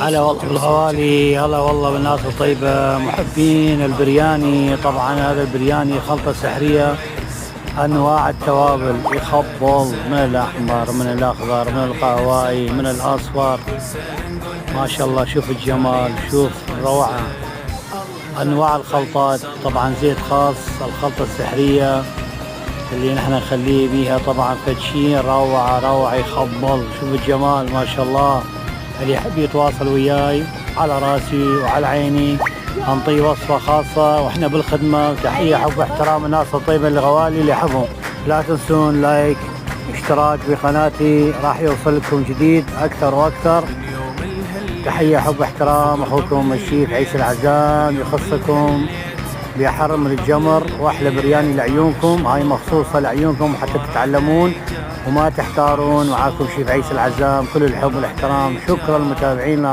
هلا والله بالغوالي، هلا والله بالناس الطيبة محبين البرياني. طبعا هذا البرياني خلطة سحرية، أنواع التوابل يخبل من الأحمر من الأخضر من القهوائي من الأصفر. ما شاء الله، شوف الجمال، شوف الروعة، أنواع الخلطات. طبعا زيت خاص، الخلطة السحرية اللي نحن نخليه بيها طبعا فتشين روعة روعة يخبل. شوف الجمال ما شاء الله. اللي يحب يتواصل وياي على راسي وعلى عيني، انطيه وصفة خاصة واحنا بالخدمة. تحية حب واحترام الناس الطيبة الغوالي اللي يحبهم. لا تنسون لايك اشتراك بقناتي، راح يوصل لكم جديد اكثر واكثر. تحية حب واحترام، اخوكم الشيف عيسى العزام يخصكم بحرم الجمر واحلى برياني لعيونكم. هاي مخصوصة لعيونكم حتى تتعلمون وما تحتارون. معاكم شيف عيسى العزام، كل الحب والاحترام. شكرا للمتابعين.